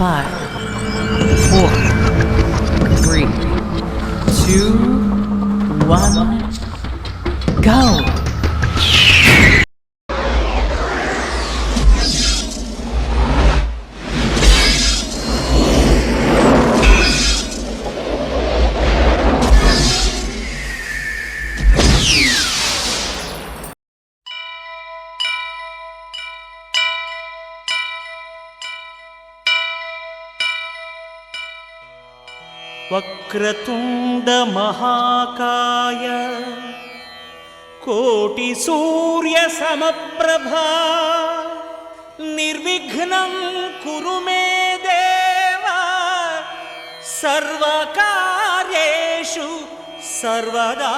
5, 4, 3, 2, 1, go! Vakratunda మహాకాయ కోటి సూర్య సమప్రభా నిర్విఘ్నం కురు మే దేవా సర్వకార్యేషు సర్వదా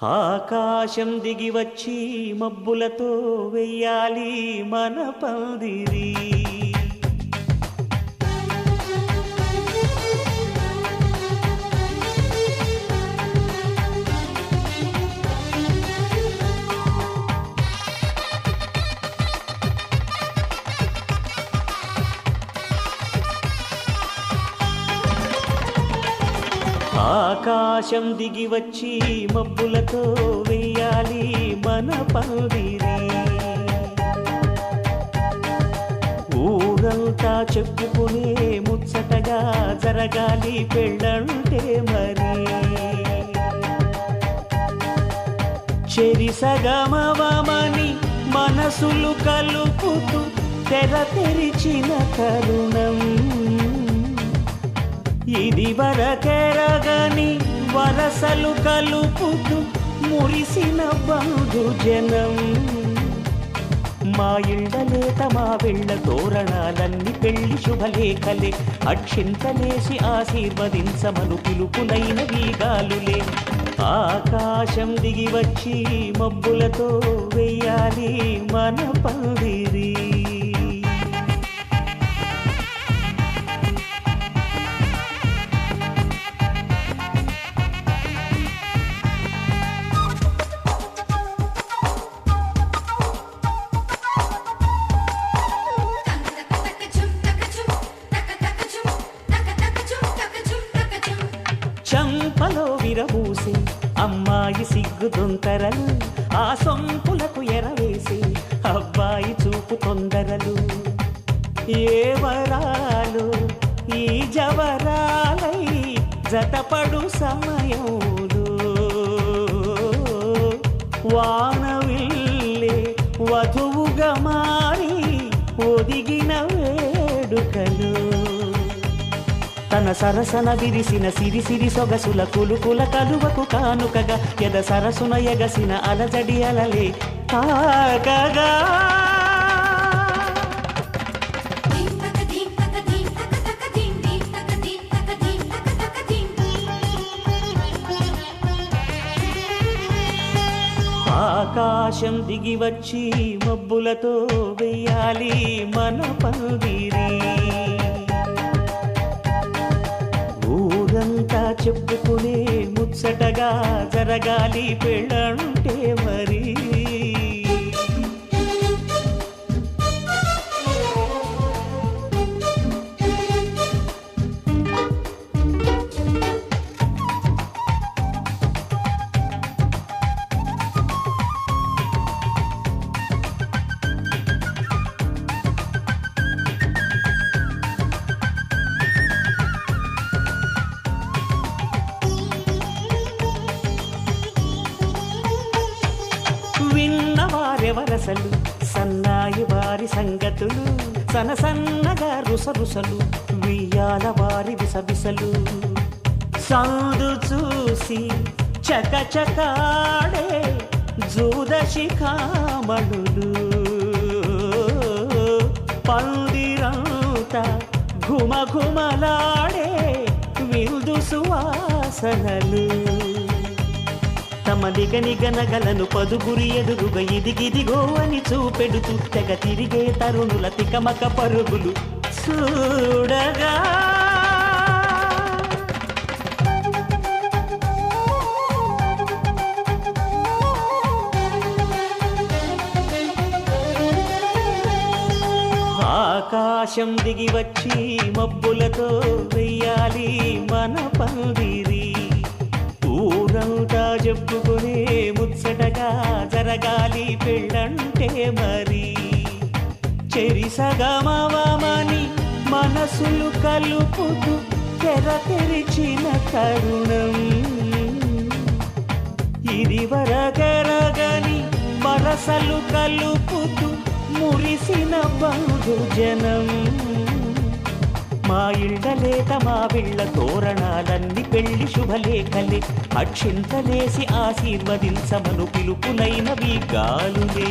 ఆకాశం దిగి వచ్చి మబ్బులతో వెయ్యాలి మన పందిరి. ఆకాశం దిగి వచ్చి మబ్బులతో వెయ్యాలి మన పందిరి. ఊరంతా చెప్పుకునే ముచ్చటగా జరగాలి పెళ్ళంటే మరి. చెరిసగమవమని మనసులు కలుపుతూ తెర తెరిచిన తరుణం. ఇది వరకెరగని వరసలు కలుపుతూ మురిసిన బంధుజనం. మా ఇళ్ళలేత మా వెళ్ళ తోరణాలన్నీ పెళ్లి శుభలేఖలే. అక్షింతలేసి ఆశీర్వదించమను పిలుపునైన వీగాలులే. ఆకాశం దిగి వచ్చి మబ్బులతో వెయ్యాలి మన పందిరి. చంపలో విరబూసి అమ్మాయి సిగ్గు దొంతరలు. ఆ సొంపులకు ఎరవేసి అబ్బాయి చూపు తొందరలు. ఏ వరాలు ఈ జవరాలై జతపడు సమయంలో. వానవిల్లే వధువుగా మారి ఒదిగిన వేడుకలు. తన సరసన విరిసిన సిరిసిరి సొగసుల కులుకుల కలువకు కానుకగా ఎద సరసున ఎగసిన అలజడి అలలే తాగగా. ఆకాశం దిగి వచ్చి మబ్బులతో వెయ్యాలి మన పందిరి. ఊరంతా చెప్పుకునే ముచ్చటగా జరగాలి పెళ్ళంటే మరి. విన్నవారెవరసలు సన్నాయి వారి సంగతులు. సనసన్నగా రుసరుసలు వియ్యాల వారి విసవిసలు. సందు చూసి చకచకాడే జూదశిఖామణులు. పందిరంతా ఘుమఘుమలాడే విందు సువాసనలు. తమ నిగనిగనగలను పదుగురి ఎదురుగా ఇదిగిదిగో అని చూపెడుతూ తెగ తిరిగే తరుణుల తికమక పరుగులు చూడగా. ఆకాశం దిగి వచ్చి మబ్బులతో వెయ్యాలి మన పందిరి. ఊరంతా చెప్పుకునే ముచ్చటగా జరగాలి పెళ్ళంటే మరి. చెరిసగమవమని మనసులు కలుపుతూ తెర తెరిచిన తరుణం. ఇది వరకెరగని వరసలు కలుపుతూ మురిసిన బంధుజనం. మా ఇళ్ళలేత మా వెళ్ళ తోరణాలన్నీ పెళ్లి శుభలేఖలే. అక్షింతలేసి ఆశీర్వదించమను పిలుపునైన వీగాలులే.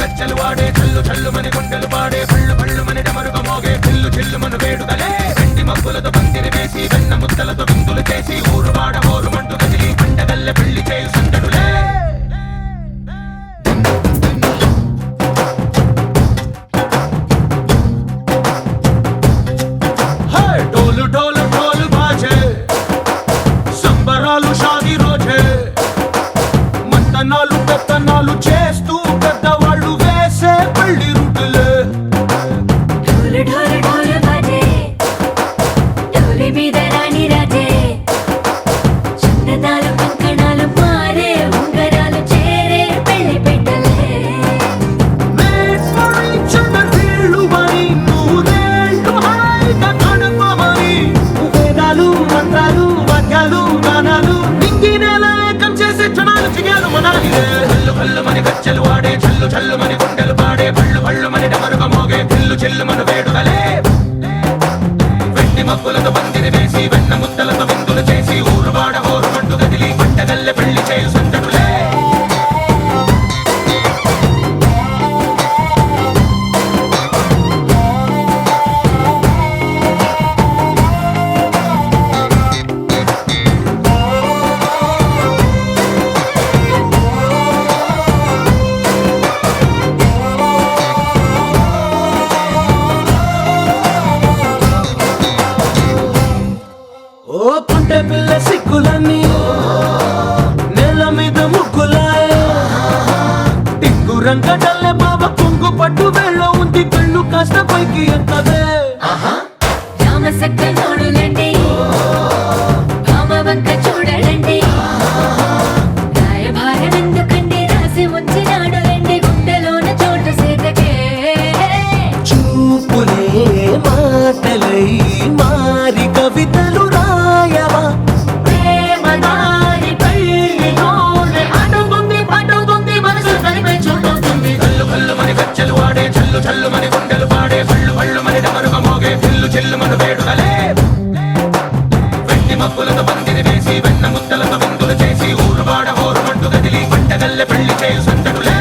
గజ్జలు వాడే చల్లు చల్లు మని గుండెలు పాడే పళ్ళు పళ్ళు మని డమరుగ మోగే చిల్లు చిల్లు మను వేడుదలే. వెండి మబ్బులతో పందిరి వేసి వెన్న ముద్దలతో విందులు చేసి ఊరు వాడ ఊరు మంటు కదిలి పండగల్లె పెళ్లి చేయు సందడులే. డోలు డోలు డోలు బాజ పెత్తనాలు చేస్తూ పెద్దవాళ్ళు వేసే పెళ్లి రూటులే. ఢోలు ఢోలు ఢోలు బాజే ఢోలి మీద రాణి రాజే చందనాలు కంకణాలు మారే ఉంగరాలు చేరే పెళ్లి పెట్టలే. Made for each other వీళ్ళువని, నూరేళ్ళు హాయిగా గడపమని. వేదాలు మంత్రాలు వాక్యాలు గానాలు నింగి నేల ఏకం చేసే క్షణాలు చిగాలు మనాలిలే. హల్లు హల్లు మని గజ్జలు వాడే చల్లు చల్లు మని గుండెలు పాడే పళ్ళు పళ్ళు మని డమరుగ మోగే పిల్లు చెల్లు మన వేడుకలే. వెండి మబ్బులతో పందిరి వేసి వెన్న ముద్దలతో విందులు చేసి ఊరువాడ హోరుమంటూ కదిలి పంటగల్లె పెళ్లి చేయు సందడులే. ఓ పుంటె పిల్ల సిక్కులన్నీ నేల మీద ముగ్గులాయే. టింగు రంగడల్లె బాబ కుంగు పట్టు వేళ్ళ ఉంది కళ్ళు కాస్త పైకి ఎక్కదే. రామసక్క నోడులండి భామవంక చూడలండి రాయభారం ఎందుకండి రాసి ఉంచినాడు రండి గుండెలోన చోటు సేతకే. చూపులే మాటలై మారి కవితలు రాయవా. ప్రేమ దారి పెళ్లిలోనే అడుగుంది పట్టుకుంది మనసు కలిపే చూడుతుంది. కల్లు కల్లు మని గజ్జలు వాడే చల్లు చల్లు మని గుండెలు పాడే పళ్ళు పళ్ళు మని డమరుగ మోగే పిల్లు చెల్లు మన వేడుకలే. వెండి మబ్బులతో పందిరి వేసి వెన్న ముద్దలతో విందులు చేసి ఊరువాడ హోరుమంటూ కదిలి పంటగల్లె పెళ్లి చేయు సందడులే.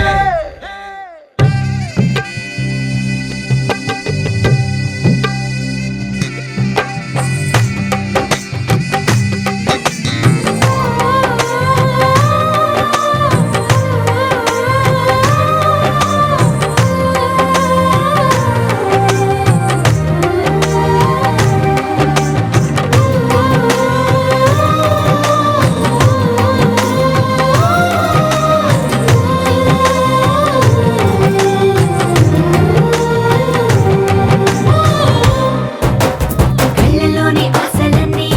కళ్ళలోని ఆశలన్నీ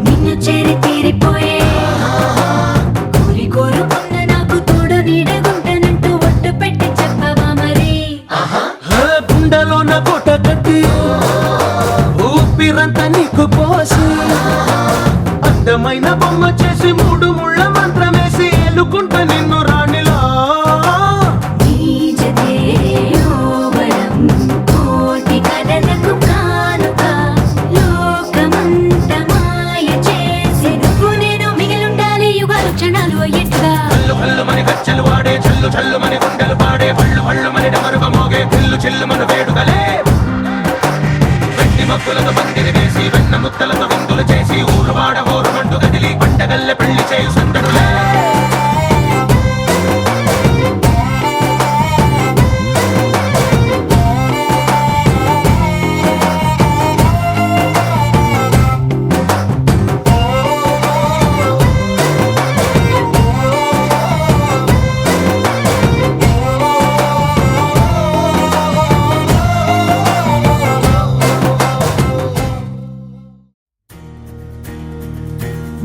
నిన్ను చేరి తీరిపోయే. కోరి కోరుకున్న నాకు తోడు నీడగుంటానంటూ ఒట్టు పెట్టి చెప్పవా మరి. గుండెలోన కోట కట్టి ఊపిరంతా నీకు పోసి అందమైన బొమ్మ చేసి మూడు ముళ్ళ మంత్రమేసి ఎలుకుంటా నిన్ను రాణిలా. నీజతే యోవరం కోటి కలలకు కానుక లోకమంత మాయ చేసి నువ్వు నేను మిగిలుండాలి యుగాలు క్షణాలు అయ్యేట్టుగా. కల్లు కల్లు మని గజ్జలు వాడే చల్లు చల్లు మని గుండెలు పాడే పళ్ళు పళ్ళు మని డమరుగ మోగే పిల్లు చెల్లు మన వేడుకలే. వెండి మబ్బులతో పందిరి వేసి వెన్న ముద్దలతో విందులు చేసి ఊరువాడ హోరుమంటూ కదిలి పంటగల్లె పెళ్లి చేయు సందడులే.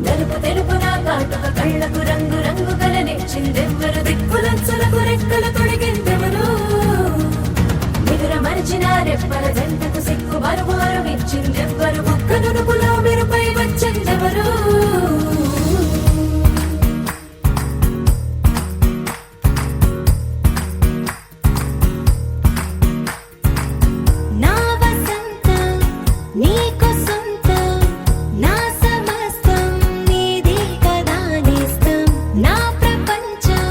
నలుపు తెలుపున కాటుక కళ్ళకు రంగు రంగు కలనిచ్చిందెవ్వరు దిక్కులచ్చులకు రెక్కలు తొడిగిందెవరు. నిదుర మరిచిన రెప్పల జంటకు సిక్కు మరువారు ఇచ్చిందెవ్వరు. ఒక్క నునుపులో మెరుపై వచ్చిందెవరు. నా వసంతం నీకు సొంతం నా సమస్తం నీది కదా నేస్తం. నా ప్రపంచం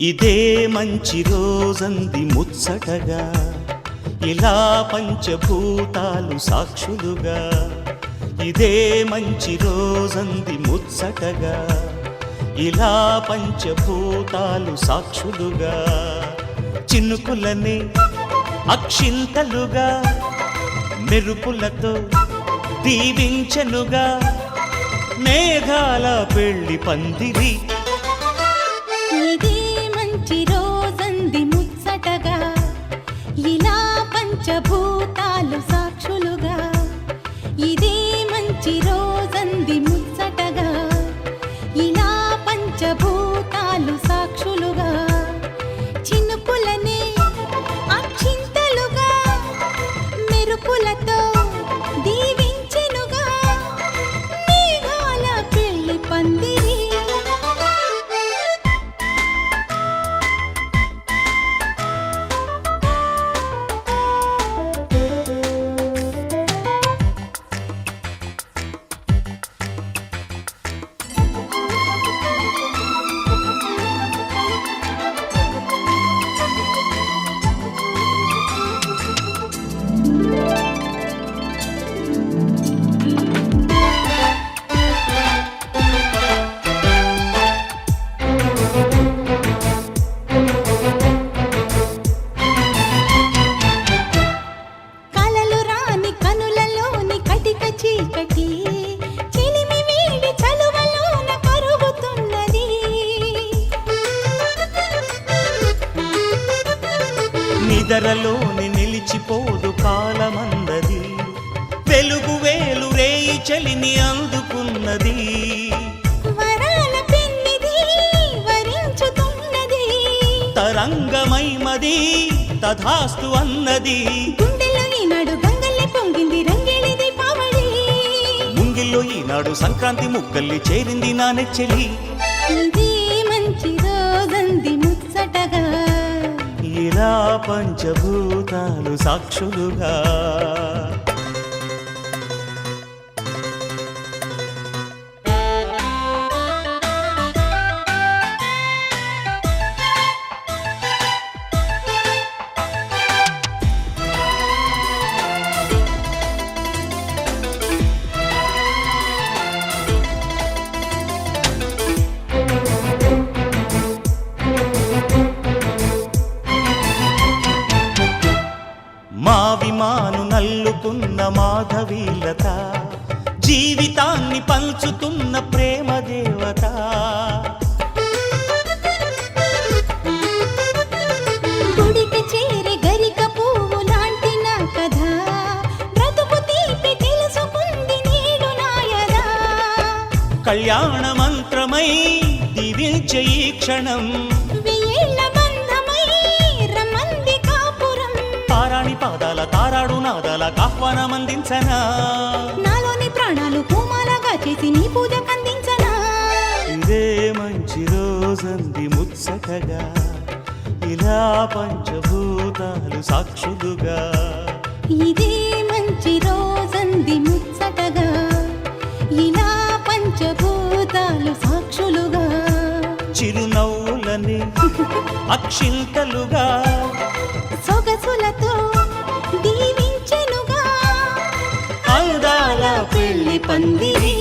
ఇదే మంచి రోజంది ముచ్చటగా, ఇలా పంచభూతాలు సాక్షులుగా. ఇదే మంచి రోజంది ముచ్చటగా, ఇలా పంచభూతాలు సాక్షులుగా. చినుకులని అక్షింతలుగా, మెరుపులతో దీవించనుగా, మేఘాల పెళ్లి పందిరి. ఇదే మంచి రోజంది ముచ్చటగా, ఇలా పంచభూతాలు సాక్షులుగా. ఇదే మంచి రోజంది ముచ్చటగా, ఇలా పంచభూతాలు సాక్షులుగా. చినుకులనే అక్షింతలుగా, మెరుపులతో దీవించెనుగా, మేఘాల పెళ్లి పందిరి. కలలు రాని కనులలోని కటిక చీకటి, చిలిమి వీడి చలువలోన కరుగుతున్నది. నిదరలోని నిలిచిపోదు కాలమందది, వెలుగు వేలు రేయి చలిని అందుకున్నది. వరాల పెన్నిది వరించుతున్నది, తరంగమైమది తథాస్తు అన్నది. గుండెలో ఈనాడు గంగల్లి పొంగింది రంగేళి దీపావళి. ముంగిల్లో ఈనాడు సంక్రాంతి ముగ్గల్లి చేరింది నా నెచ్చెలి. ఇది మంచి రోజంది ముచ్చటగా, ఇలా పంచభూతాలు సాక్షులుగా. మావిమాను నల్లుకున్న మాధవీలత, జీవితాన్ని పంచుతున్న ప్రేమ దేవత. గుడికి చేరి గరిక పువ్వు లాంటి నా కథ, బ్రతుకు తీపి తెలుసుకుంది నేడు నాయదా. కళ్యాణ మంత్రమై దీవించే ఈ క్షణం, వెయ్యేళ్ల బంధమై రమ్మంది కాపురం. తారాణి పాదాల తారాడు నాదాల ఆహ్వానమందించనా. నాలోని ప్రాణాలు పూమాలగా చేసి నీ పూజ కందించనా. ఇదే మంచి రోజంది ముచ్చటగా, ఇలా పంచభూతాలు సాక్షులుగా. ఇదే మంచి రోజంది ముచ్చటగా, ఇలా పంచభూతాలు సాక్షులుగా. చిరునవ్వులని అక్షింతలుగా, సొగసులతో దీవించెనుగా, అందాల పెళ్లి పందిరి.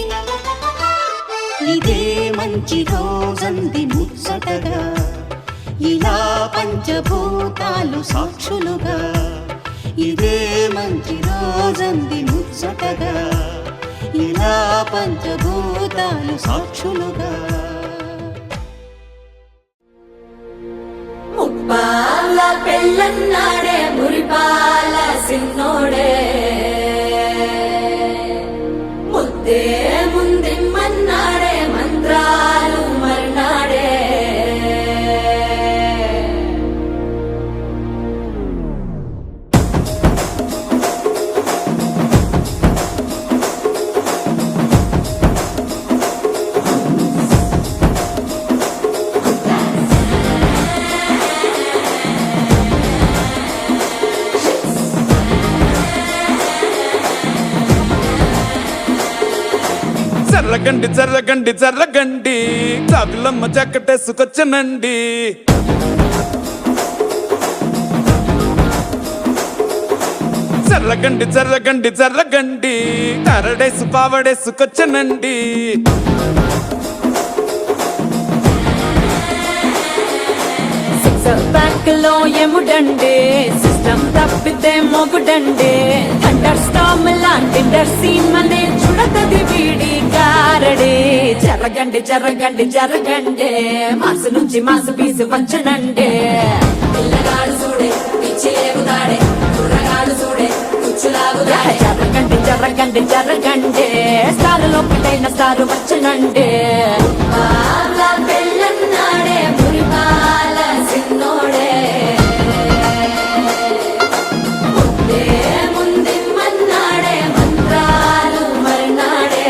ఇదే మంచి రోజంది ముచ్చటగా, ఇలా పంచభూతాలు సాక్షులుగా. ఇదే మంచి రోజంది ముచ్చటగా, ఇలా పంచభూతాలు సాక్షులుగా. ముప్పాల పెళ్ళన్నాడే మురిపాల సిన్నోడే, ముద్దే ముందిమ్మన్నాడే మంత్రాలు మర్నాడే. చర్రగండి చర్రగండి చర్రగండి చాకులమ్మ చక్కటేసుకొచ్చనండి చర్రగండి చర్రగండి చర్రగండి కరడేసు పావడేసుకొచ్చనండి బ్యాంక్ లో ఎముడండే సిస్టమ్ తప్పితే మొగుడండే అండర్ స్టామ్ లాంటి సీమనే చూడతది వీడి కారడే జరగండి జరగండి జరగండే మాసు నుంచి మాసు పీసు వచ్చనండే పిల్లగాడు చూడే పిచ్చి లేగుతాడే కుర్రగాడు చూడే కుచ్చులాగుతాడే జరగండి జరగండి జరగండే స్టార్ ఒకటైన స్టార్ వచ్చనండే బాల పెళ్ళన్నాడే మురిపాల సిన్నోడే ముందే ముందిమ్మన్నాడే మంత్రాలు మర్నాడే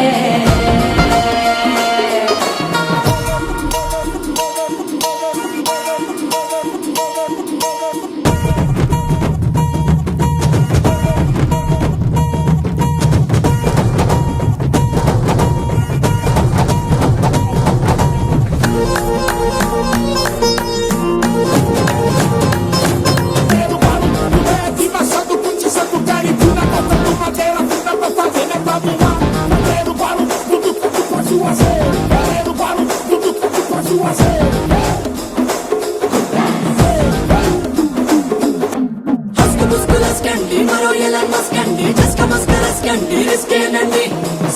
మరో ఎలా మస్కండి జస్క మస్కరస్కండి రిస్కేనండి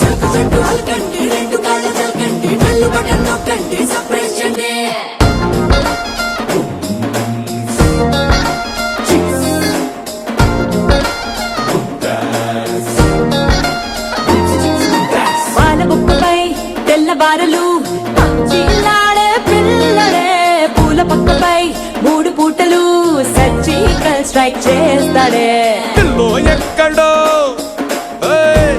సల్కు చెట్టు అల్కండి రెండు కాళ్ళ చల్కండి కళ్ళు బటన్ నొక్కండి సర్ప్రైజ్ చండి పాల బుక్కపై తెల్లబారలు చిల్లాడే పిల్లడే పూల పక్కపై మూడు పూటలు సర్జికల్ స్ట్రైక్ చేస్తాడే పిల్లో ఎక్కడో ఓయ్,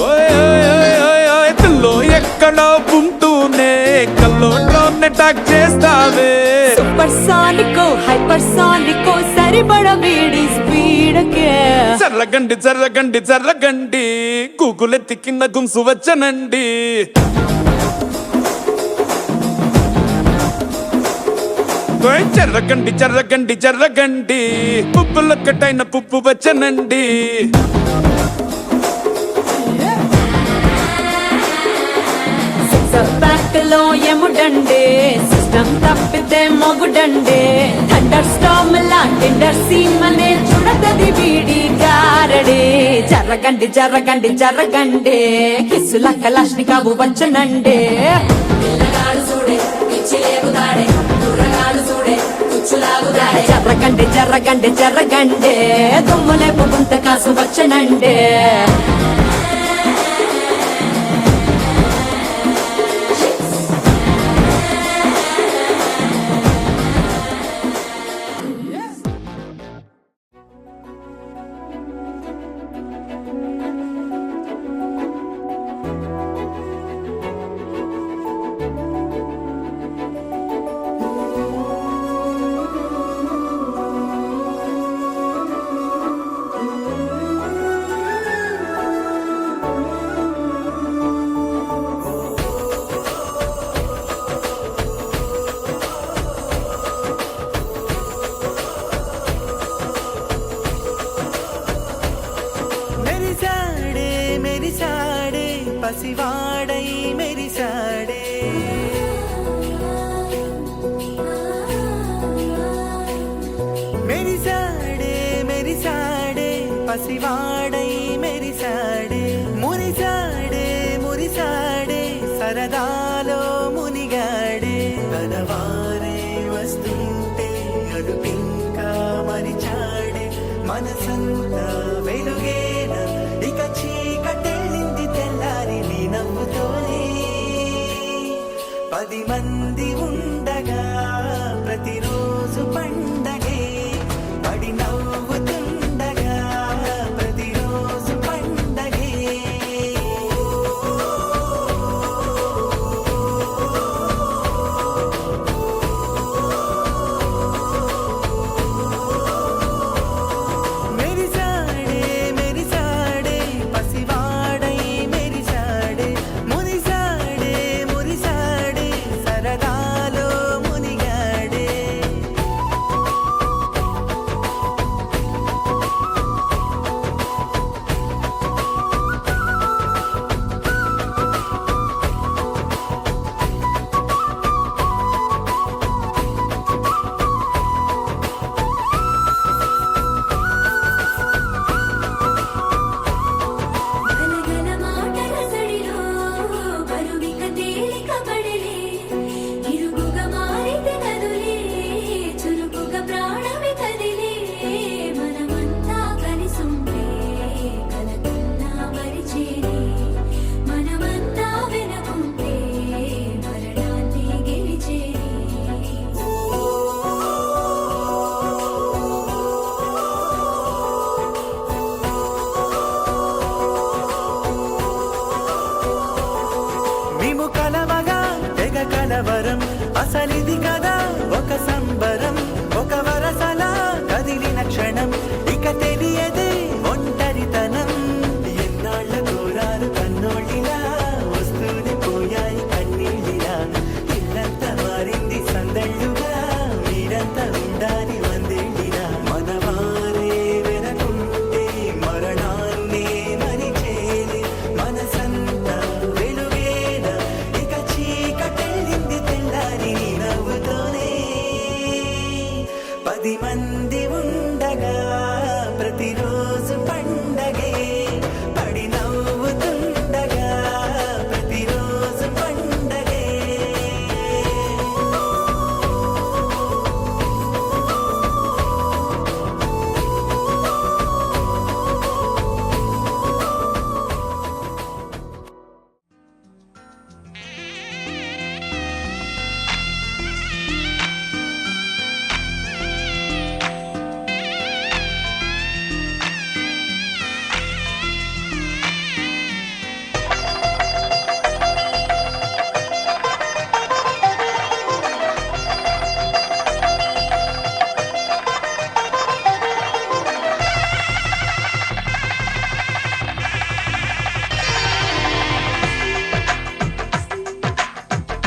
ఓయ్, ఓయ్, ఓయ్, ఓయ్, ఓయ్, పిల్లో ఎక్కడో ఉంటూనే కల్లోట్లోనే టాక్ చేస్తావే సూపర్ సానికో హైపర్ సానికో సరిపడ వీడి స్పీడ్కే చర్రగండి చర్రగండి చర్రగండి గూగులెత్తి కింద గుంసు వచ్చనండి ఓయ్ చర్రగండి చర్రగండి చర్రగండి పుప్పులొక్కటైన పుప్పు వచ్చనండి బ్యాంక్ లో ఎముడండే సిస్టమ్ తప్పితే మొగుడండే అండర్ స్టామ్ లాంటి సీమనే చూడతది వీడి కారడే జరగండి జరగండి జరగండే కిస్సుల కలాష్ని కావు వచ్చనండే పిల్లగాడు చూడే పిచ్చి లేగుతాడే కుర్రగాడు చూడే కుచ్చులాగుతాడే జరగండి జరగండి జరగండే దుమ్ములేపు గుంత కాసు వచ్చనండే పసివాడై మెరిసాడే మెరిసాడే మెరిసాడే పసివాడై మెరిసాడే మురిసాడే మురిసాడే సరదాలో మునిగాడే తనవారే వస్తుంటే అడుపింకా మరిచాడే మనసంతా వెలుగేన ఇక చీకటెళ్ళింది తెల్లారి నీ నవ్వుతోనే 10 మంది ఉండగా ప్రతిరోజు పండగే పడి నవ్వుతుండగా ప్రతిరోజు పండగే మెరిసాడే మెరిసాడే పసివాడై మెరిసాడే మురి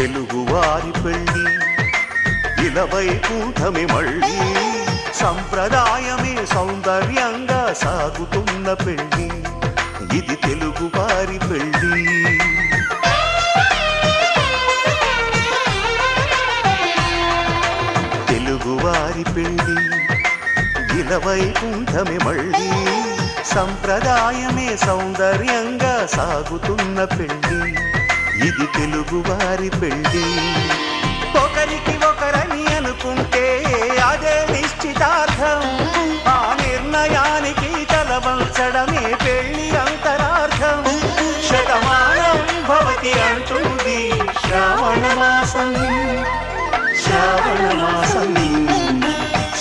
తెలుగువారి పెళ్ళి ఇలవైకుంఠమే మళ్ళీ సంప్రదాయమే సౌందర్యంగా సాగుతున్న పెళ్ళి ఇది తెలుగువారి పెళ్ళి తెలుగువారి పెళ్ళి ఇలవైకుంఠమే మళ్ళీ సంప్రదాయమే సౌందర్యంగా సాగుతున్న పెళ్ళి ఇది తెలుగువారి పెళ్ళి ఒకరికి ఒకరని అనుకుంటే అదే నిశ్చితార్థం ఆ నిర్ణయానికి తలవంచడమే పెళ్లి అంతరార్థం శతమానం భవతి అంటుంది శ్రావణ మాసం శ్రావణ మాసం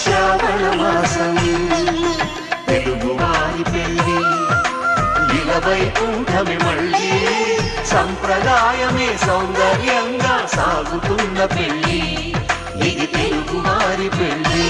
శ్రావణ మాసం తెలుగువారి పెళ్ళి ఇలవైకుంఠమే మళ్ళీ సంప్రదాయమే సౌందర్యంగా సాగుతున్న పెళ్ళి ఇది తెలుగువారి పెళ్ళి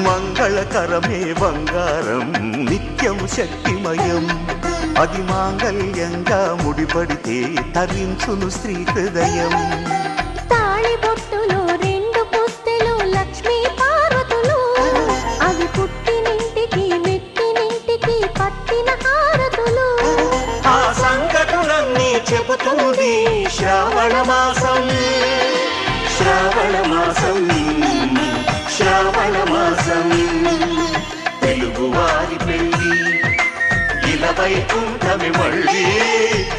మంగళకరమే బంగారం నిత్యం శక్తిమయం అది మాంగళ్యంగా ముడిపడితే తరించును స్త్రీ హృదయం తాళి బొట్టులో రెండు పుస్తెలు లక్ష్మీ పార్వతులు అవి పుట్టినింటికి మెట్టినింటికి పట్టిన హారతులు ఆ సంగతులన్నీ చెబుతుంది శ్రావణ మాసం శ్రావణ మాసం శ్రావణ మాసం తెలుగువారి పెళ్ళి ఇలవైకుంఠమే మళ్ళీ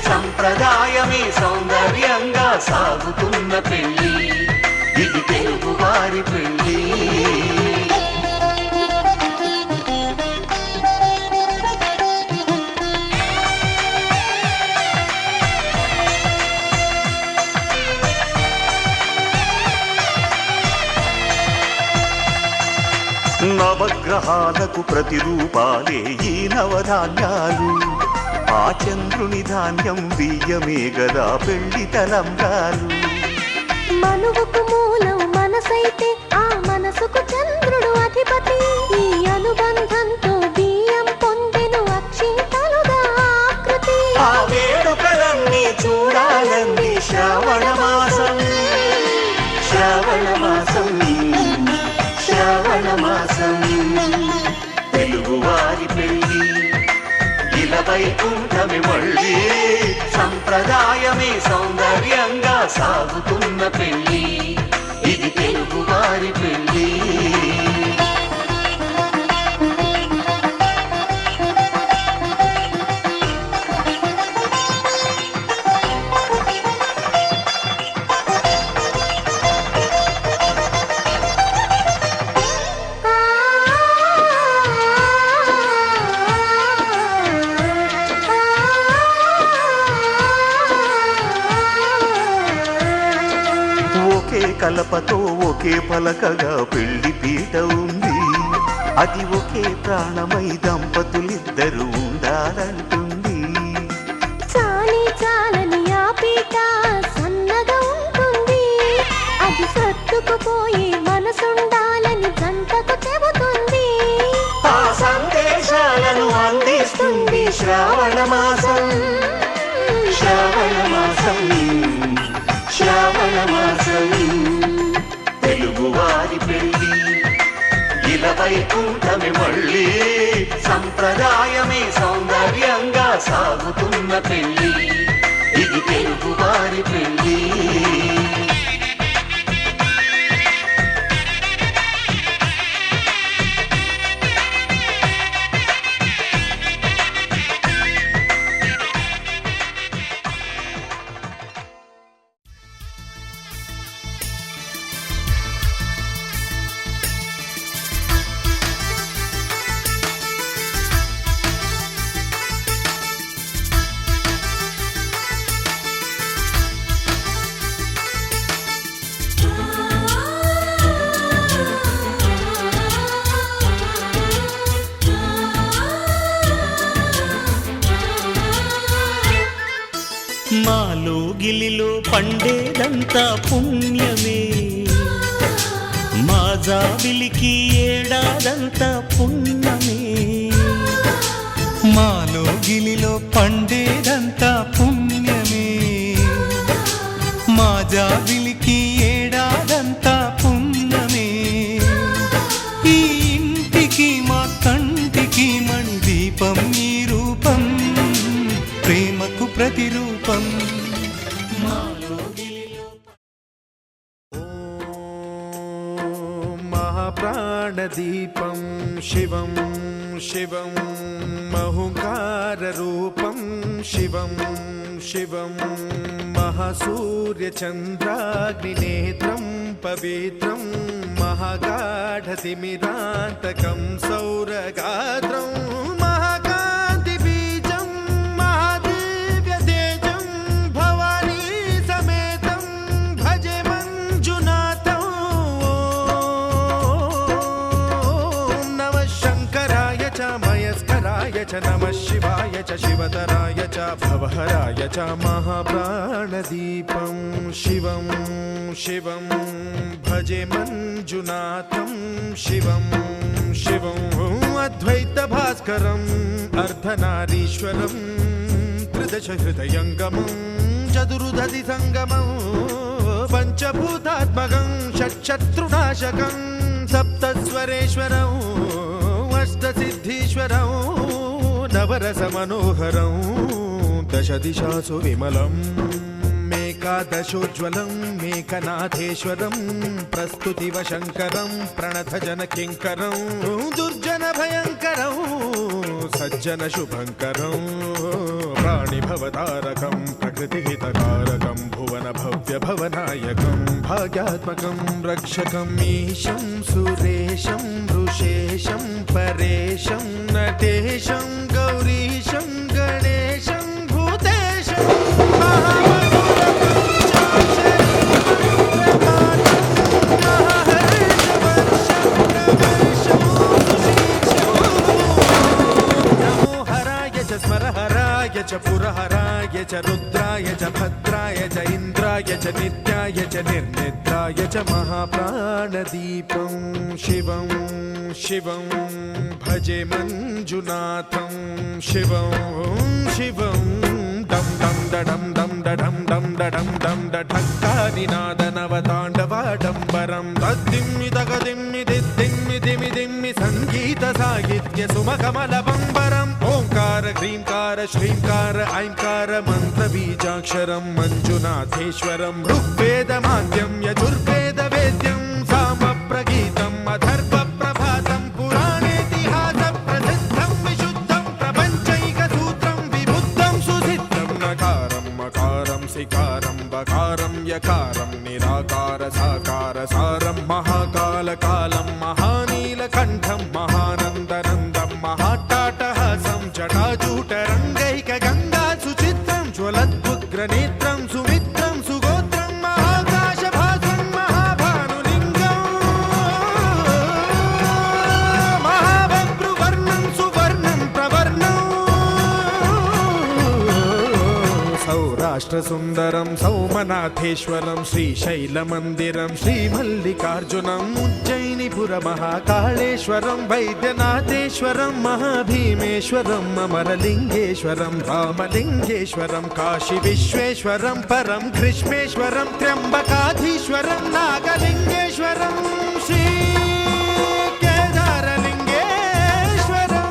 సంప్రదాయమే సౌందర్యంగా సాగుతున్న పెళ్ళి ఇది తెలుగువారి పెళ్ళి నవగ్రహాలకు ప్రతిరూపాలే ఈ నవధాన్యాలు ఆ చంద్రుని ధాన్యం బియ్యమే గదా పెళ్లి తలంబ్రాలు మనువుకు మూలం మనసైతే ఆ మనసుకు చంద్రుడు అధిపతి ఈ అనుబంధంతో బియ్యం పొందెను అక్షింతలుగా ఆకృతి ఆ వేడుకలన్నీ చూడాలంది శ్రావణ మాసం శ్రావణ మాసం శ్రావణ మాసం తెలుగువారి పెళ్ళి ఇలవైకుంఠమే మళ్ళీ సంప్రదాయమే సౌందర్యంగా సాగుతున్న పెళ్ళి ఇది తెలుగువారి పెళ్ళి ఒకే కలపతో ఒకే పలకగా పెళ్లి పీట ఉంది అది ఒకే ప్రాణమై దంపతులిద్దరూ ఉండాలంటుంది చాలి చాలని ఆ పీట సన్నగా ఉంటుంది అది సర్దుకుపోయి మనసుండాలని జంటకు చెబుతుంది ఆ సందేశాలను అందిస్తుంది శ్రావణ మాసం శ్రావణ మాసం శ్రావణ మాసం తెలుగువారి పెళ్ళి ఇలవైకుంఠమే మళ్ళీ సంప్రదాయమే సౌందర్యంగా సాగుతున్న పెళ్ళి ఇది తెలుగువారి పెళ్ళి మాలో గిలిలో పండేదంతా పుణ్యమే, మా జాబిలికి ఏడాదంతా పుణ్యమే. మాలో గిలిలో పండేదంతా పుణ్యమే, మా జాబిలికి ఏడాదంతా పుణ్యమే. ఈ ఇంటికి మా కంటికి మణి దీపం ఈ రూపం, ప్రేమకు ప్రతిరూపం. మాలో గిలిలో మహాప్రాణదీపం శివం శివం మహుంకారరూపం శివం శివం మహాసూర్యచంద్రాగ్నినేత్రం పవిత్రం మహాగాఢతిమిరాంతకం సౌరగాత్రం మహాకాంతిబీజం మహాదివ్యతేజం భవానీ సమేతం భజే మంజునాథం. ఓం నమః శంకరాయ చ మయస్కరాయ చ నమః శివాయ చ శివతరాయ చ భవహరాయ చ మహాప్రాణదీపం శివం శివం భజే మంజునాథం శివం శివం అద్వైత భాస్కరం అర్ధనారీశ్వరం త్రిదశ హృదయంగమం చతురుదధి సంగమం పంచభూతాత్మకం షట్శత్రునాశకం సప్తస్వరేశ్వరం అష్టసిద్ధీశ్వరం నవరసమనోహరం దశ దిశాసు విమలం మేకాదశోజ్వలం మేకనాథేశ్వరం ప్రస్తుతివ శంకరం ప్రణతజన కింకరం దుర్జన భయంకరం సజ్జన శుభంకరం ప్రాణిభవతారకం ప్రకృతిహితకారకం భువన భవ్య భవనాయకం భాగ్యాత్మకం రక్షకం ఈశం సురేశం ఋషేశం పరేశం నటేశం గౌరీశం గణేశం భూతేశం స్మరహరాయ చ పురహరాయ చ రుద్రాయ చ భద్రాయ చ ఇంద్రాయ చ నిత్యాయ చ నిర్నిద్రాయ చ మహాప్రాణదీపం శివం శివం భజే మంజునాథం శివం శివం డం డం డడం డం డడం డం డడం డం ఢక్కానినాదనవతాండవాడంబరం తద్దిమ్మి తగదిమ్మి దిద్దిమ్మి దిమి దిమ్మి సంగీత సాహిత్య సుమకమల బంబరం ఓంకార హ్రీంకార శ్రీంకార ఐంకార మంత్ర బీజాక్షరం మంజునాథేశ్వరం ఋగ్వేద మాద్యం యజుర్వేద వేద్యం సామ ప్రగీతం అథర్వ ప్రభాతం పురాణేతిహాస ప్రసిద్ధం విశుద్ధం ప్రపంచైక సూత్రం విబుద్ధం సుసిద్ధం నకారం మకారం సికారం బకారం యకారం నిరాకార సాకార సారం మహాకాల కాలం మహానీలకంఠం మహానందనందం మహాటాటహాసం జటాజూటరంగైక గంగా సుచిత్రం జ్వలద్భుగ్రనేత్రం సుమిత్రం సుగోత్రం మహాకాశభాసం మహాభానులింగం మహాభద్రువర్ణం సువర్ణం ప్రవర్ణం సౌరాష్ట్ర సుందరం సౌమనాథేశ్వరం శ్రీశైలమందిరం శ్రీమల్లికార్జునం ఉజ్జయినిపుర మహాకాళేశ్వరం వైద్యనాథేశ్వరం మహాభీమేశ్వరం అమరలింగేశ్వరం రామలింగేశ్వరం కాశీ విశ్వేశ్వరం పరం కృష్ణేశ్వరం త్ర్యంబకాధీశ్వరం నాగలింగేశ్వరం శ్రీ కేదారలింగేశ్వరం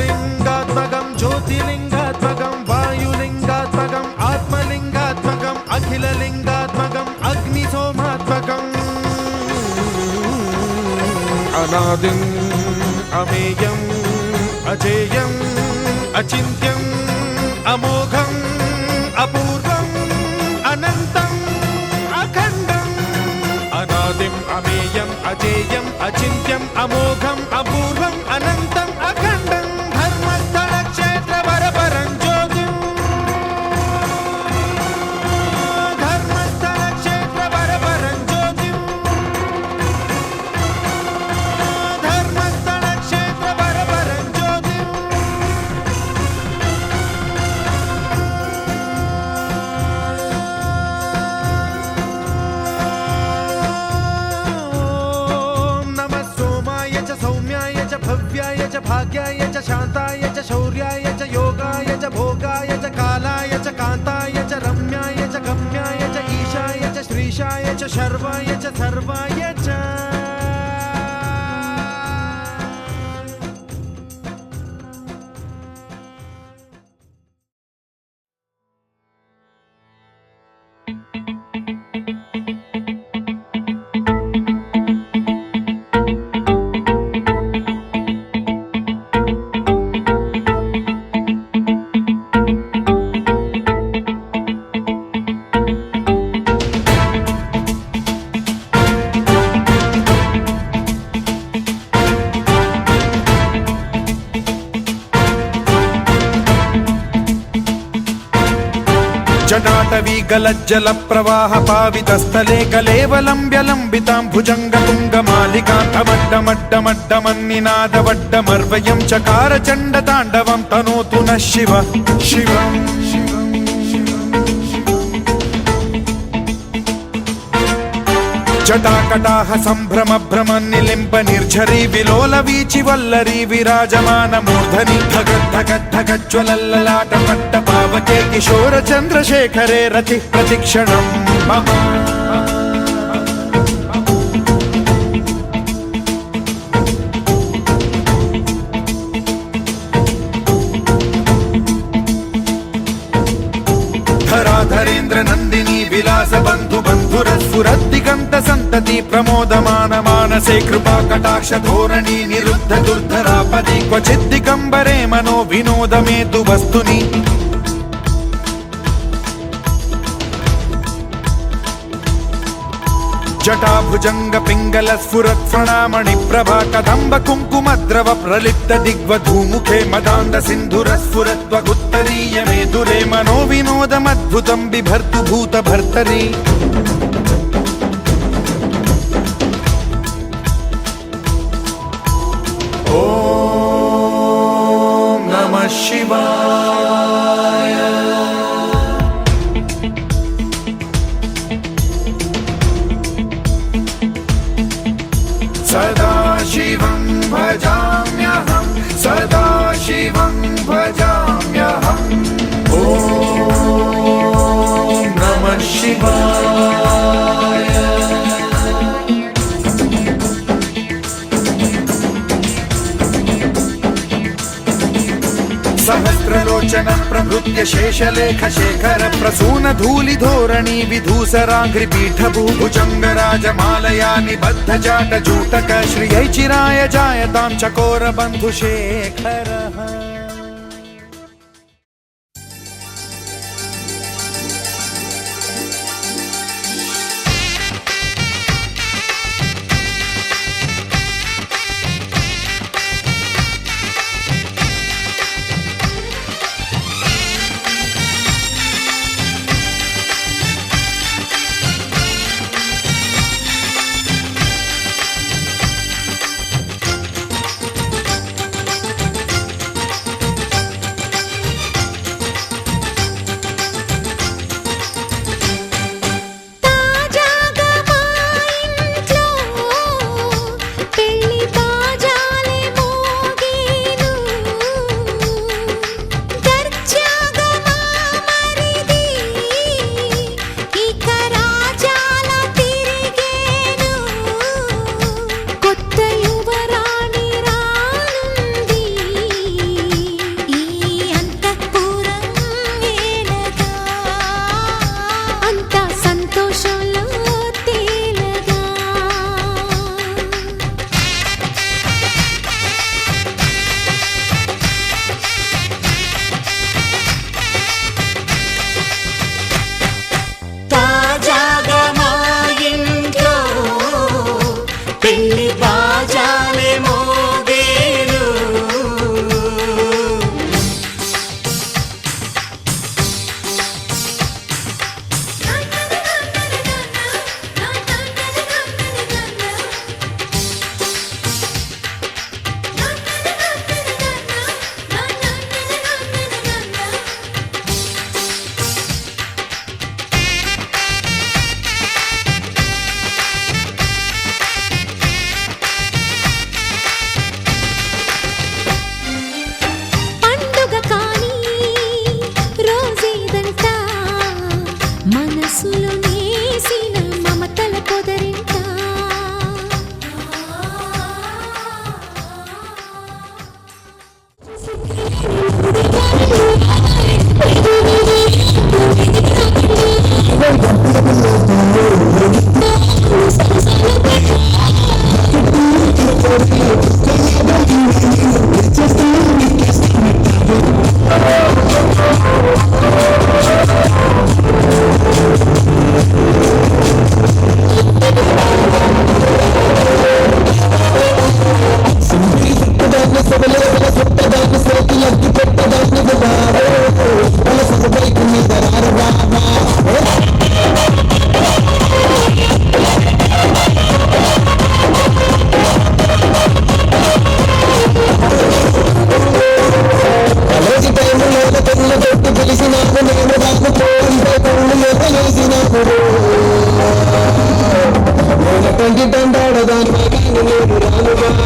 లింగాత్మకం జ్యోతిలింగాత్మకం వాయులింగాత్మకం ఆత్మలింగాత్మకం అఖిలలింగాత్మకం అగ్నిసోమాత్మకం అనాదిం అమేయం అజేయం అచింత్యం అమోఘం అపూర్వం అనంతం అఖండం అనాదిం అమేయం అజేయం అచింత్యం అమోఘం అపూర్వం అనంతం అఖండం ధర్మస్థల క్షేత్ర వరపరం జ్యోతిం ధర్మస్థల క్షేత్ర వరపరం జ్యోతిం ధర్మస్థల క్షేత్ర వరపరం జ్యోతిం भाग्याय च शान्ताय च शौर्याय च योगाय च भोगाय च कालाय च कान्ताय च रम्याय च गम्याय च ईशाय च श्रीशाय च शर्वाय च सर्वाय च जटाटवी गलज्जल प्रवाह पावितस्थले कलेवलम्ब्यलम्बितां भुजङ्गतुङ्गमालिकान्तमड्डमड्डमड्डमन्निनादवड्डमर्वयं चकार चण्डताण्डवं तनोतु नः शिव शिवम् जटाकटाह सम्भ्रम भ्रम निलिम्ब निर्झरी विलोल वीचि वल्लरी विराजमान मूर्धनि धगद्धगद्धगज्ज्वलल्ललाट पट्ट पावके किशोर चन्द्रशेखरे रति प्रतिक्षणं मम धराधरेन्द्र नन्दिनी विलास बन्धु बन्धुरस्फुरद्दिगन्त सन्तति प्रमोदमान मानसे कृपा कटाक्ष धोरणी निरुद्ध दुर्धरापदि क्वचिद्दिगम्बरे मनो विनोदमेतु वस्तुनि जटाभुजंग पिंगल स्फुरत् प्रणामणि प्रभा कदम्ब कुङ्कुमद्रव प्रलिप्त दिग्वधूमुखे मदान्ध सिन्धुर स्फुरत्वगुत्तरीय मेधुरे मनो विनोदमद्भुतं बिभर्तु भूत भर्तरि ॐ नमः शिवाय सदा शिवं भजाम्यहं सदा शिवं भजाम्यहम् ॐ नमः शिवाय सहस्रलोचन प्रभृत्य शेषलेख शेखर प्रसून धूलि धोरणी विधूसराङ्घ्रि पीठभूभुजङ्ग राजमालया निबद्ध जाट जूटक श्रियै चिराय जायतां चकोर बन्धुशेखरः చేసినప్పుడు నేను రాకపోతే కళ్ళు ఎత్తలేసినప్పుడు నేను కంటి తంటాడదాన్ని నేను రాను బాబా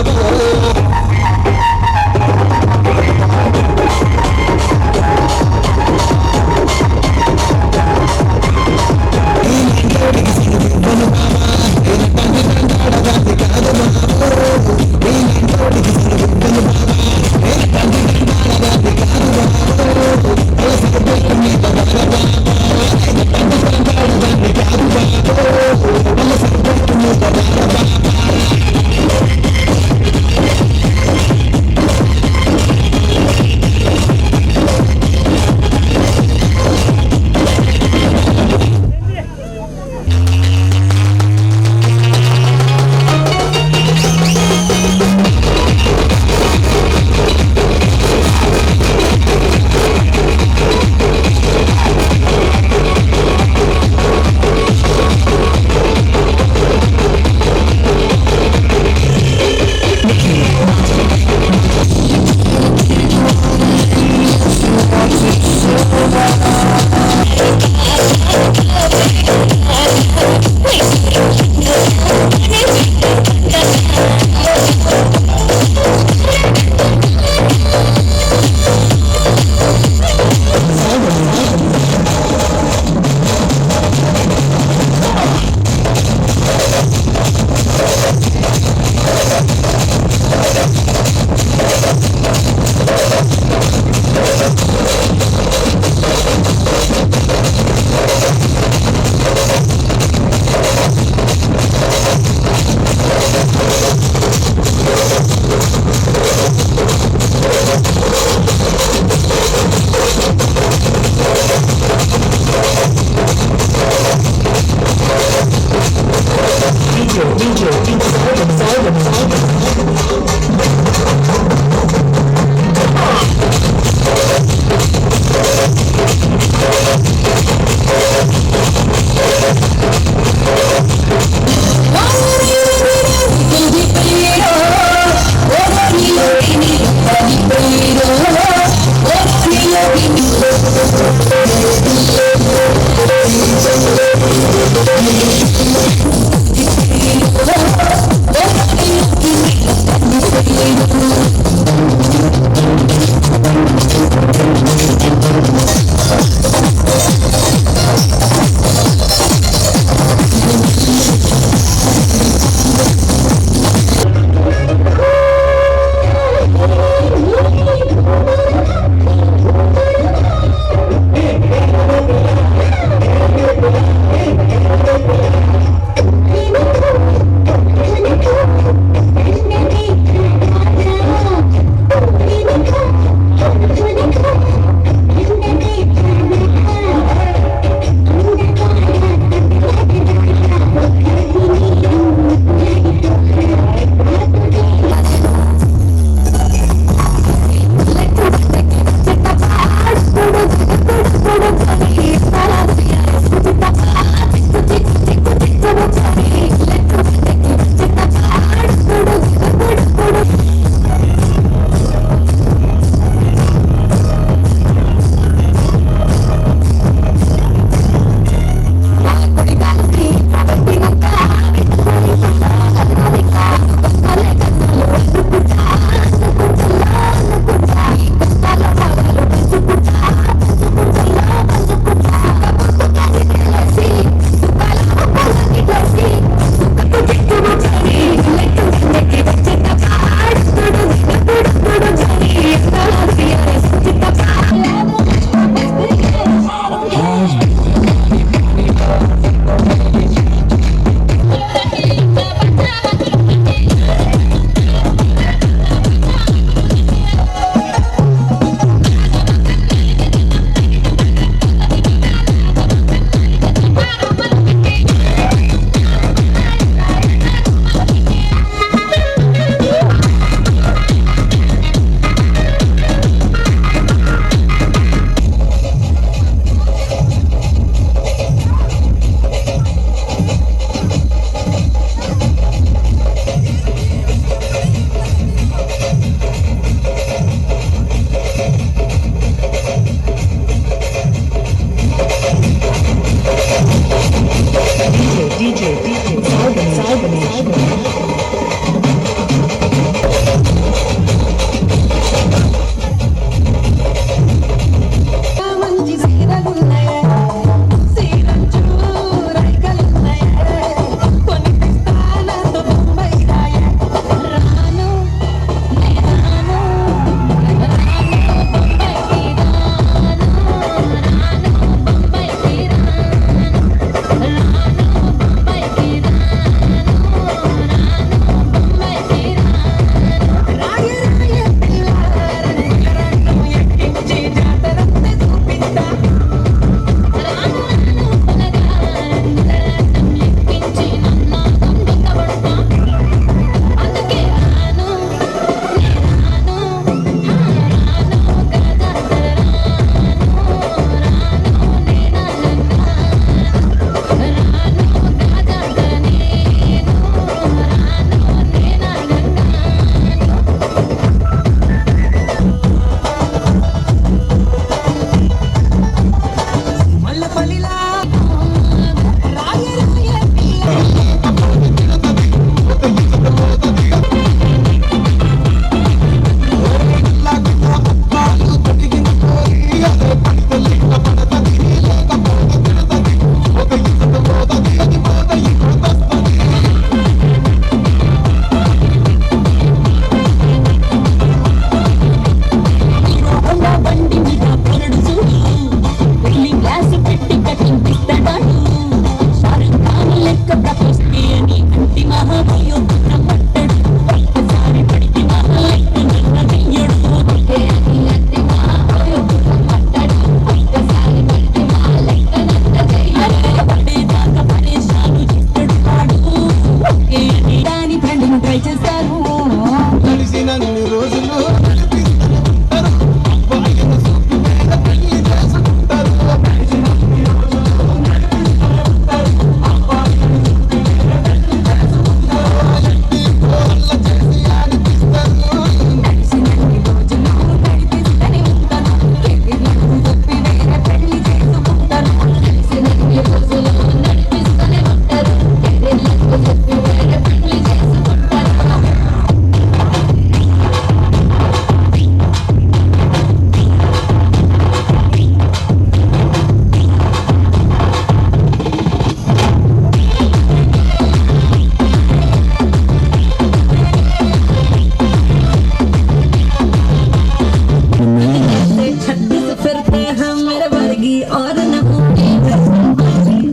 वर्गी और न होगी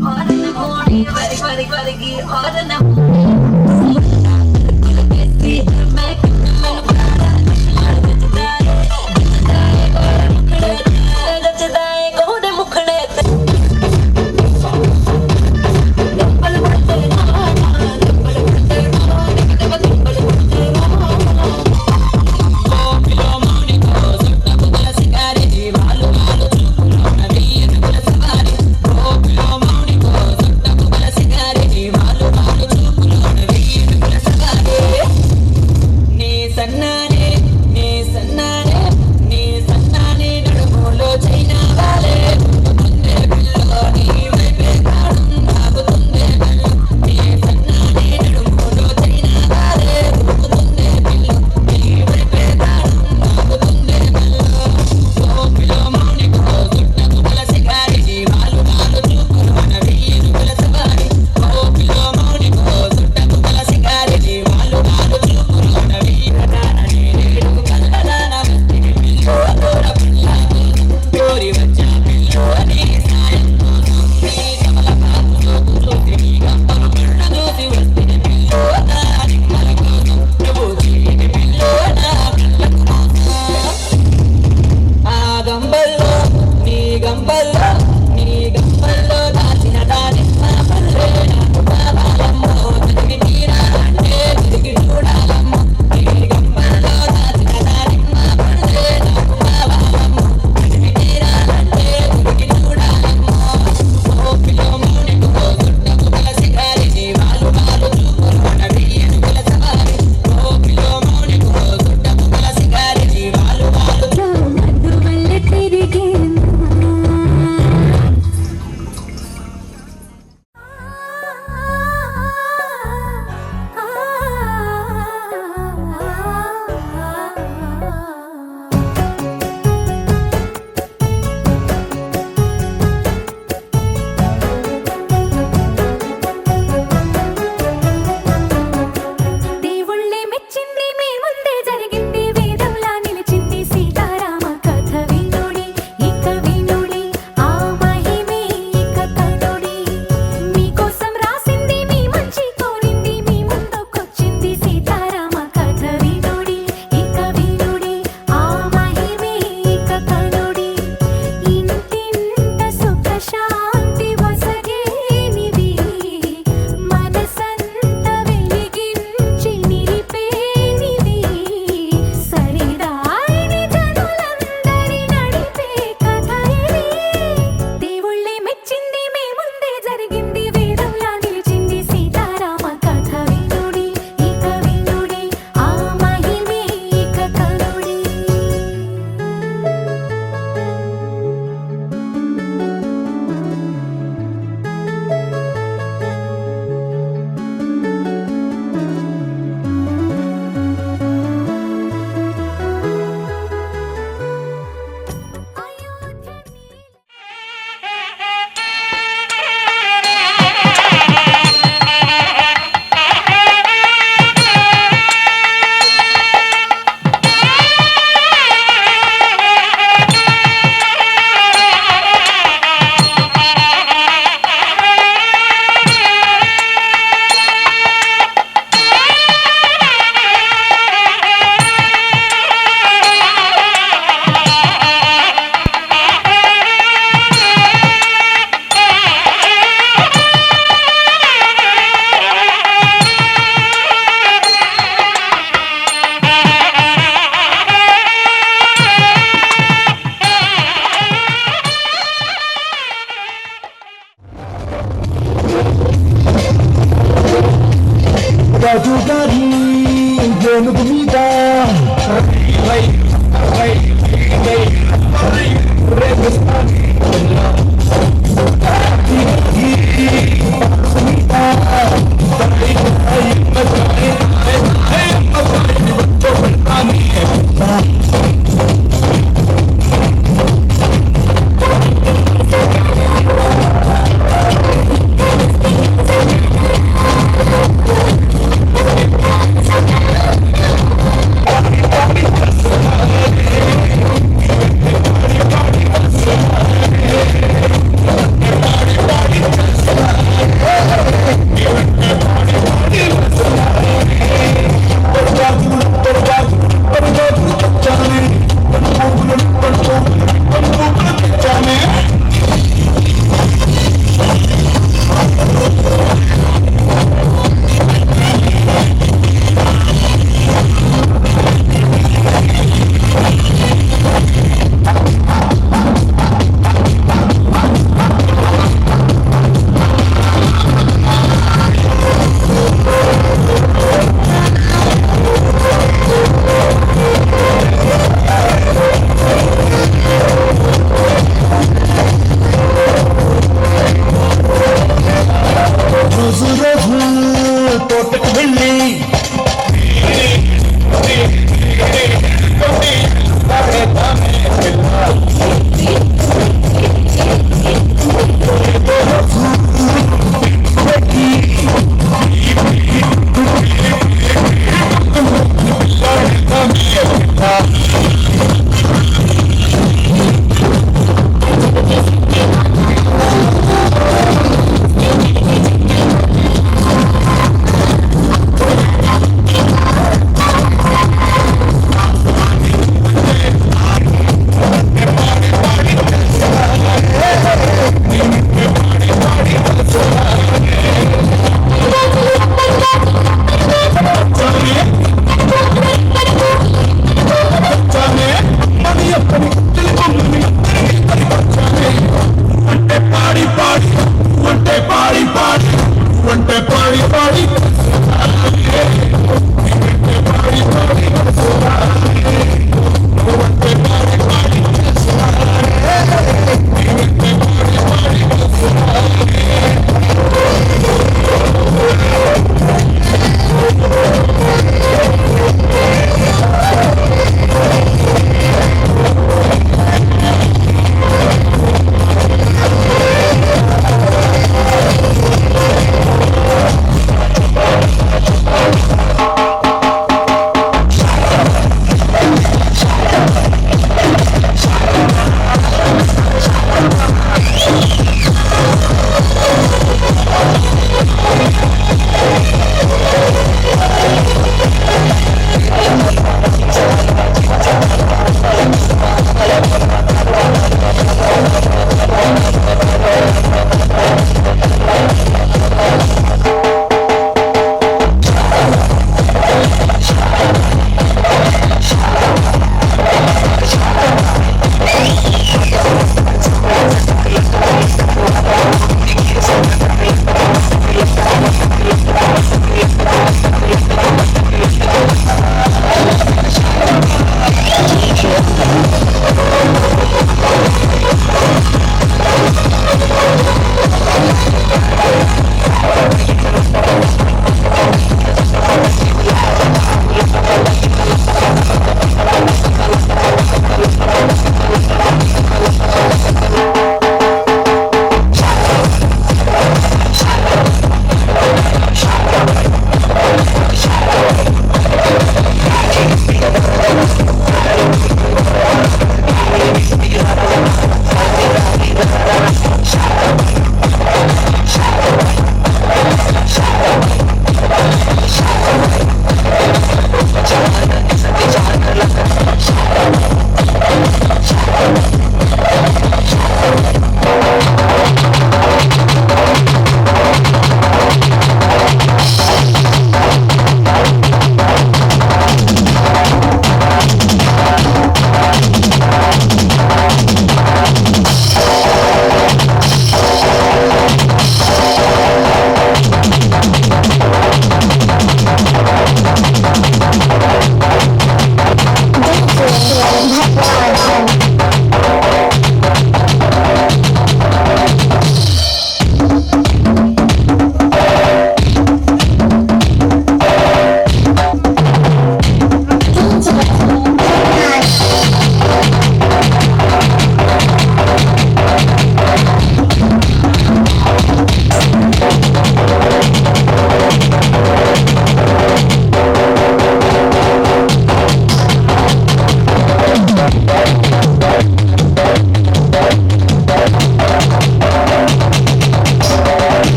और न होगी वर्गी और न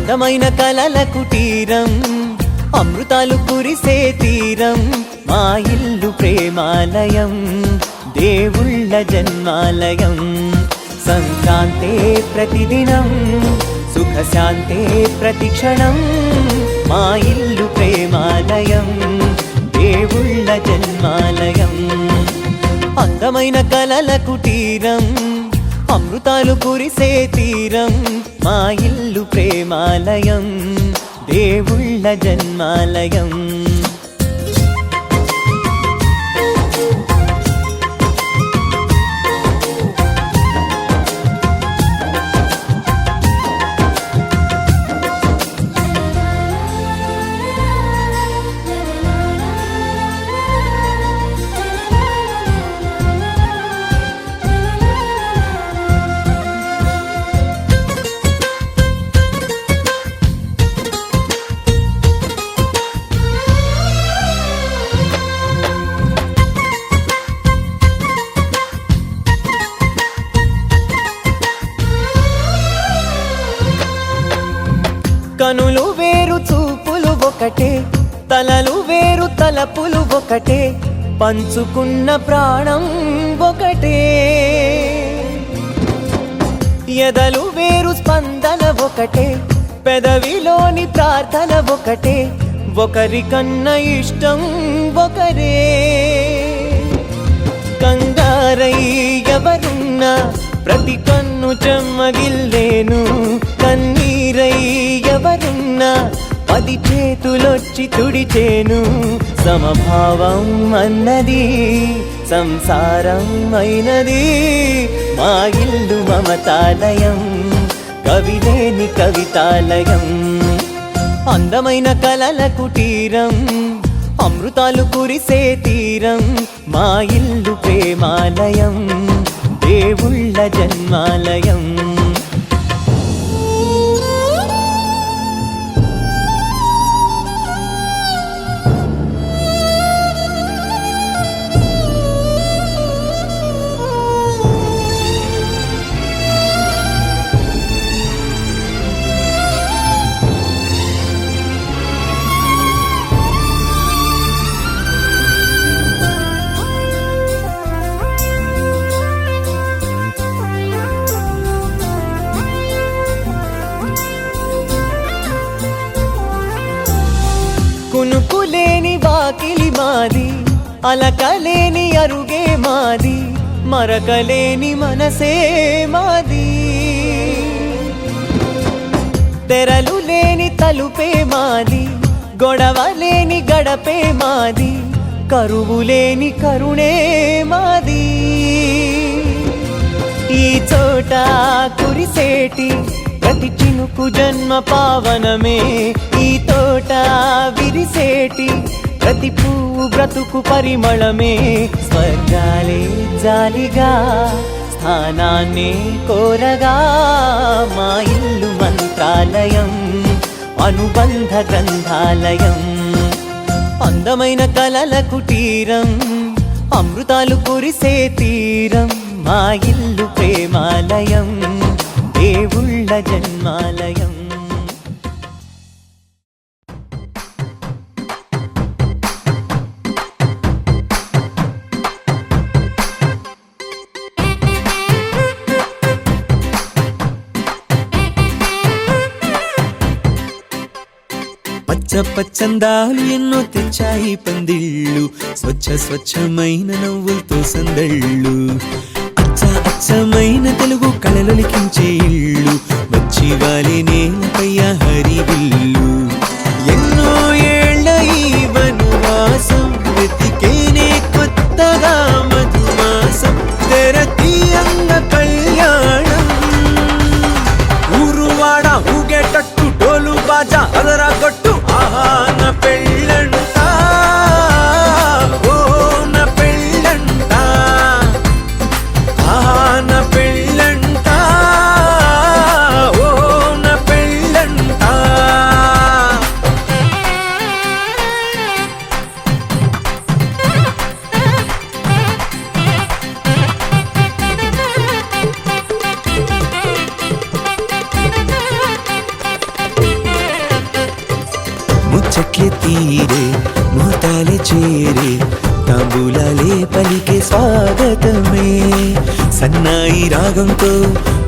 అందమైన కలల కుటీరం అమృతాలు కురిసే తీరం మా ఇల్లు ప్రేమాలయం దేవుళ్ళ జన్మాలయం సంక్రాంతే ప్రతిదినం సుఖశాంతే ప్రతిక్షణం మా ఇల్లు ప్రేమాలయం దేవుళ్ళ జన్మాలయం అందమైన కలల కుటీరం అమృతాలు కురిసే తీరం మా ఇల్లు ప్రేమాలయం దేవుళ్ళ జన్మాలయం కనులు వేరు చూపులు ఒకటే తలలు వేరు తలపులు ఒకటే పంచుకున్న ప్రాణం ఒకటే ఎదలు వేరు స్పందన ఒకటే పెదవిలోని ప్రార్థన ఒకటే ఒకరికన్నా ఇష్టం ఒకరే కంగారై ఎవరున్నా ప్రతి కన్ను చెమ్మగిల్లేను కన్నీరై ఎవరున్నా 10 చేతులొచ్చి తుడిచేను సమభావం అన్నది సంసారం అయినది మా ఇల్లు మమతాలయం కవిలేని కవితాలయం అందమైన కలల కుటీరం అమృతాలు కురిసే తీరం మా ఇల్లు ప్రేమాలయం దేవుళ్ళ జన్మాలయం కునుకులేని వాకిలి మాది అలకలేని అరుగే మాది మరకలేని మనసే మాది తెరలు లేని తలుపే మాది గొడవ లేని గడపే మాది కరువు లేని కరుణే మాది ఈ చోట కురిసేటి ప్రతి చినుకు జన్మ పావనమే ఈ తోట విరిసేటి ప్రతి పువ్వు బ్రతుకు పరిమళమే స్వర్గాలే జాలిగా స్థానాన్ని కోరగా మా ఇల్లు మంత్రాలయం అనుబంధ గ్రంథాలయం అందమైన కలల కుటీరం అమృతాలు కురిసే తీరం మా ఇల్లు ప్రేమాలయం దేవుళ్ళ జన్మాలయం పచ్చ పచ్చందాలు ఎన్నో తెచ్చాయి పందిళ్ళు స్వచ్ఛమైన నవ్వులతో సందళ్ళు అచ్చమైన తెలుగు కళలొలికించే ఇళ్ళు వచ్చి వాలి నేలపై హరివిల్లు ఎన్నో ఏళ్ల ఈ వనవాసం వెతికేనే కొత్తగా మధుమాసం తెరతీయంగ కళ్యాణం ఊరువాడ ఊగేటట్టు డోలు బాజా అదరా కొట్టు ఆహా నా పెళ్ళంట ఓ నా పెళ్ళంట ఆహా నా పెళ్ళంట ఓ నా పెళ్ళంట పూజ తీరే ముహూర్తాలే చేరే తాంబూలాలే పలికే స్వాగతమే సన్నాయి రాగంతో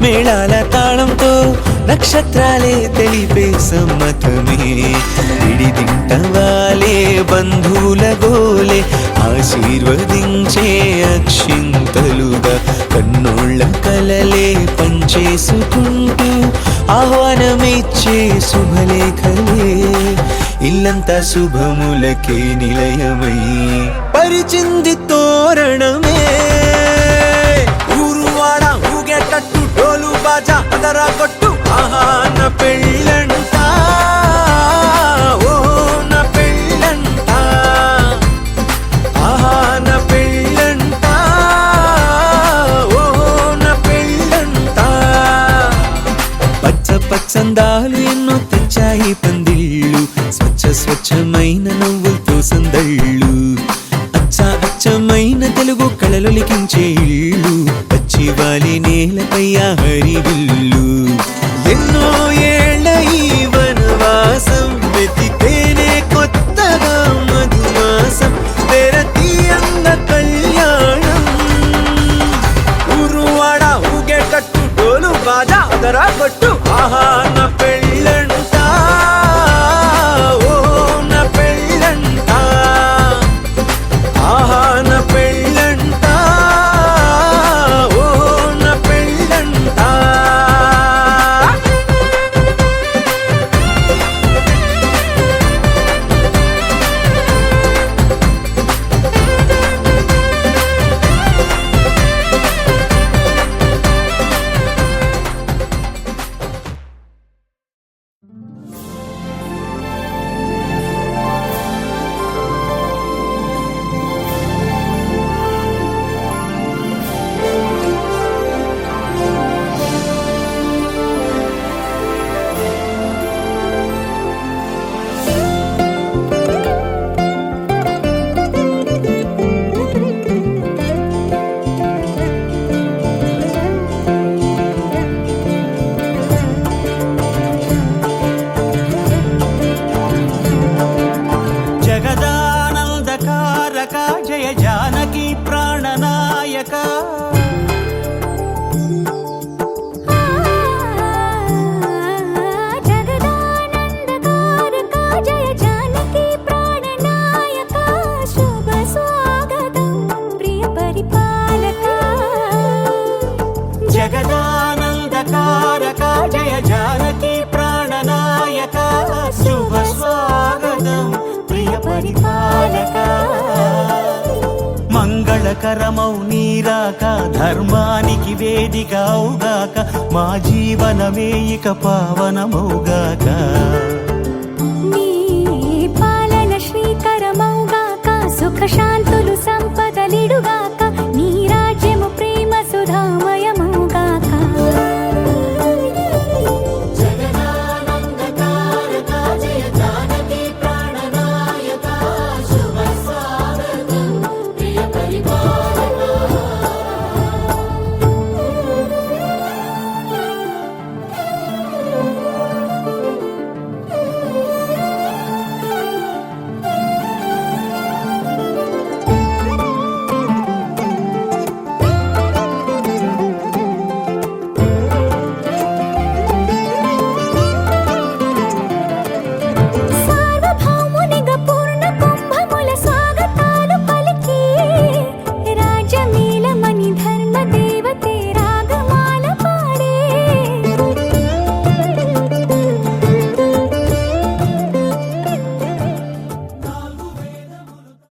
మేళాల తాళంతో నక్షత్రాలే తెలిపే సమ్మతమే విడిదింటవాలే బంధువుల గోలే ఆశీర్వదించే అక్షింతలుగా కన్నోళ్ళ కలలే పంచేసుకుంటూ ఆహ్వానమిచ్చే శుభలేఖలే ఇల్లంతా శుభములకే నిలయమై పరిచింది తోరణమే ఊరువాడ ఊగేటట్టు డోలు బాజా అదరా కొట్టు ఆహా నా పెళ్ళంట ఓ నా పెళ్ళంట ఆహా నా పెళ్ళంట ఓ నా పెళ్ళంట పచ్చ పచ్చందాలు ఎన్నో తెచ్చాయి పందిళ్ళు స్వచ్ఛమైన నవ్వులతో సందళ్ళు అచ్చమైన తెలుగు కళలు లిఖించే ఇళ్ళు పచ్చివాలి నేలపై హరివిల్లు ఎన్నో ఏళ్ళ ఈ వనవాసం వెతికేనే కొత్తగా మధుమాసం తెరతీయంగ కళ్యాణం ఊరువాడ ఊగేటట్టు డోలు బాజా అదరా కొట్టు ఆహా నా పెళ్ళంట ఓ నా పెళ్ళంట ఆహా నా పెళ్ళంట ఓ నా పెళ్ళంట జగదానందకారక జయ జానకి ప్రాణనాయక జగదానందకారక జయ జానకి ప్రాణనాయక శుభ స్వాగతం ప్రియ పరిపాలక జగదానందకారక జయ జానకి ప్రాణనాయక శుభ స్వాగతం ప్రియ పరిపాలక మంగళకరమౌ నీరాక ధర్మానికి వేదిక అవుగాక మా జీవనమే ఇక పావనమౌగాక నీ పాలన శ్రీకరమౌగాక సుఖ శాంతి